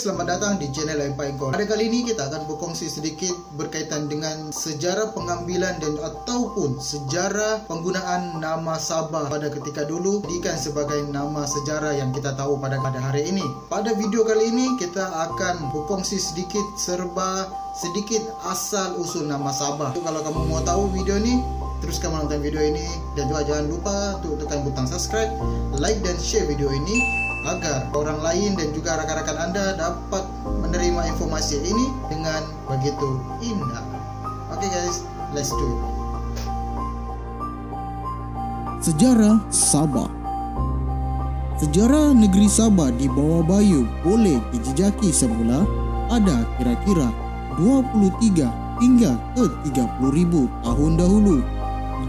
selamat datang di channel Empire Gold. Pada kali ini kita akan berkongsi sedikit berkaitan dengan sejarah pengambilan dan ataupun sejarah penggunaan nama Sabah pada ketika dulu dijadikan sebagai nama sejarah yang kita tahu pada hari ini. Pada video kali ini kita akan berkongsi sedikit asal usul nama Sabah. Kalau kamu mau tahu video ini, teruskan menonton video ini dan juga jangan lupa untuk tekan butang subscribe, like dan share video ini agar orang lain dan juga rakan-rakan Anda dapat menerima informasi ini dengan begitu indah. Oke guys, let's do it. Sejarah Sabah. Sejarah negeri Sabah di bawah Bayu boleh dijejaki semula pada kira-kira 23 hingga ke 30,000 tahun dahulu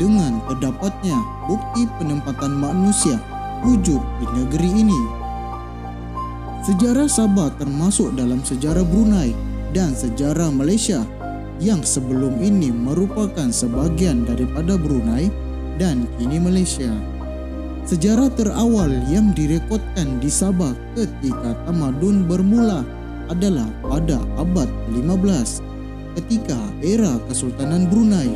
dengan terdapatnya bukti penempatan manusia wujud di negeri ini. Sejarah Sabah termasuk dalam sejarah Brunei dan sejarah Malaysia yang sebelum ini merupakan sebahagian daripada Brunei dan kini Malaysia. Sejarah terawal yang direkodkan di Sabah ketika tamadun bermula adalah pada abad ke-15 ketika era Kesultanan Brunei.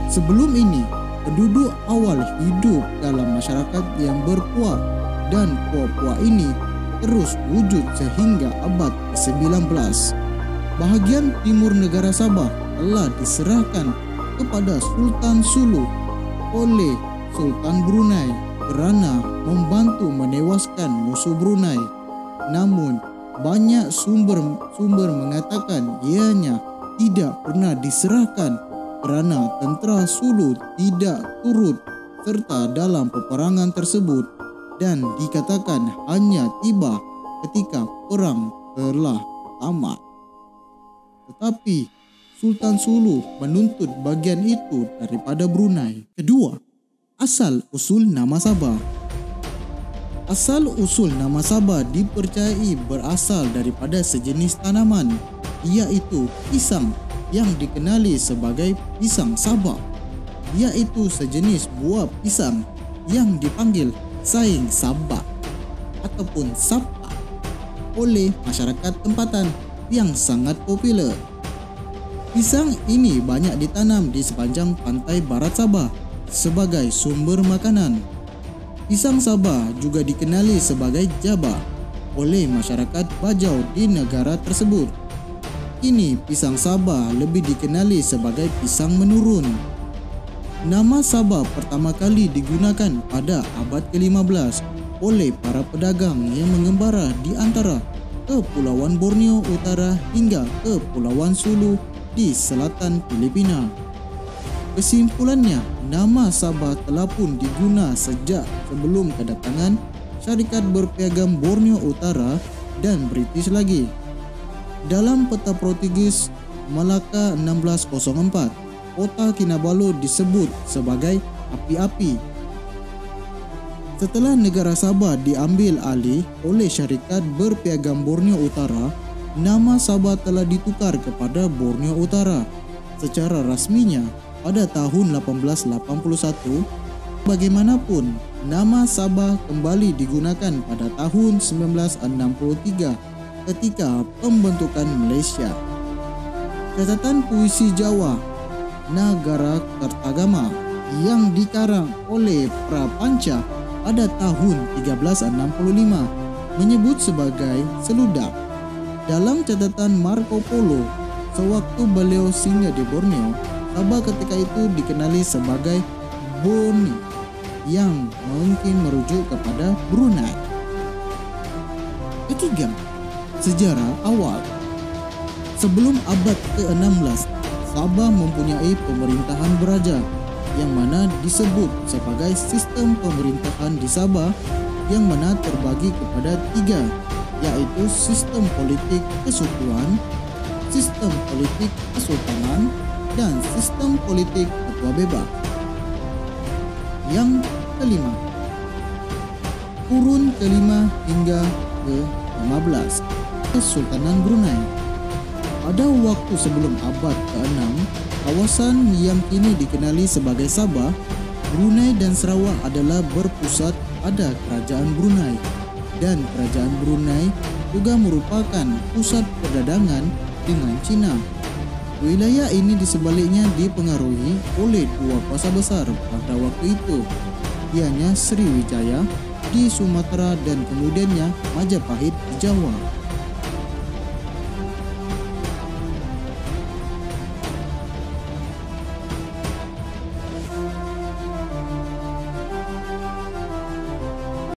Sebelum ini, penduduk awal hidup dalam masyarakat yang berpuak dan puak-puak ini terus wujud sehingga abad ke-19. Bahagian timur negara Sabah telah diserahkan kepada Sultan Sulu oleh Sultan Brunei kerana membantu menewaskan musuh Brunei. Namun, banyak sumber mengatakan ianya tidak pernah diserahkan kerana tentera Sulu tidak turut serta dalam peperangan tersebut dan dikatakan hanya tiba ketika perang telah tamat. Tetapi Sultan Sulu menuntut bagian itu daripada Brunei. Kedua, asal usul nama Sabah. Asal usul nama Sabah dipercayai berasal daripada sejenis tanaman, iaitu pisang yang dikenali sebagai pisang Sabah, iaitu sejenis buah pisang yang dipanggil saing Sabah ataupun sapa oleh masyarakat tempatan yang sangat popular. Pisang ini banyak ditanam di sepanjang pantai barat Sabah sebagai sumber makanan. Pisang Sabah juga dikenali sebagai jabah oleh masyarakat Bajau di negara tersebut. Kini pisang Sabah lebih dikenali sebagai pisang menurun. Nama Sabah pertama kali digunakan pada abad ke-15 oleh para pedagang yang mengembara di antara Kepulauan Borneo Utara hingga Kepulauan Sulu di selatan Filipina. Kesimpulannya, nama Sabah telah pun diguna sejak sebelum kedatangan syarikat berpiagam Borneo Utara dan British lagi. Dalam peta Portugis Malaka 1604, Kota Kinabalu disebut sebagai api-api. Setelah negara Sabah diambil alih oleh syarikat berpiagam Borneo Utara, nama Sabah telah ditukar kepada Borneo Utara secara rasminya pada tahun 1881. Bagaimanapun, nama Sabah kembali digunakan pada tahun 1963 ketika pembentukan Malaysia. Catatan puisi Jawa Nagara Kertagama yang dikarang oleh Prapanca pada tahun 1365 menyebut sebagai seludak. Dalam catatan Marco Polo, sewaktu beliau singgah di Borneo, Sabah ketika itu dikenali sebagai Boni yang mungkin merujuk kepada Brunei. Ketiga, sejarah awal. Sebelum abad ke-16, Sabah mempunyai pemerintahan beraja yang mana disebut sebagai sistem pemerintahan di Sabah yang mana terbagi kepada tiga, iaitu sistem politik kesukuan, sistem politik kesultanan, dan sistem politik ketua bebas. Yang kelima, kurun kelima hingga ke-15, Kesultanan Brunei. Pada waktu sebelum abad ke-6, kawasan yang kini dikenali sebagai Sabah, Brunei dan Sarawak adalah berpusat pada Kerajaan Brunei, dan Kerajaan Brunei juga merupakan pusat perdagangan dengan Cina. Wilayah ini di sebaliknya dipengaruhi oleh dua kuasa besar pada waktu itu, yakni Sriwijaya di Sumatera dan kemudiannya Majapahit di Jawa.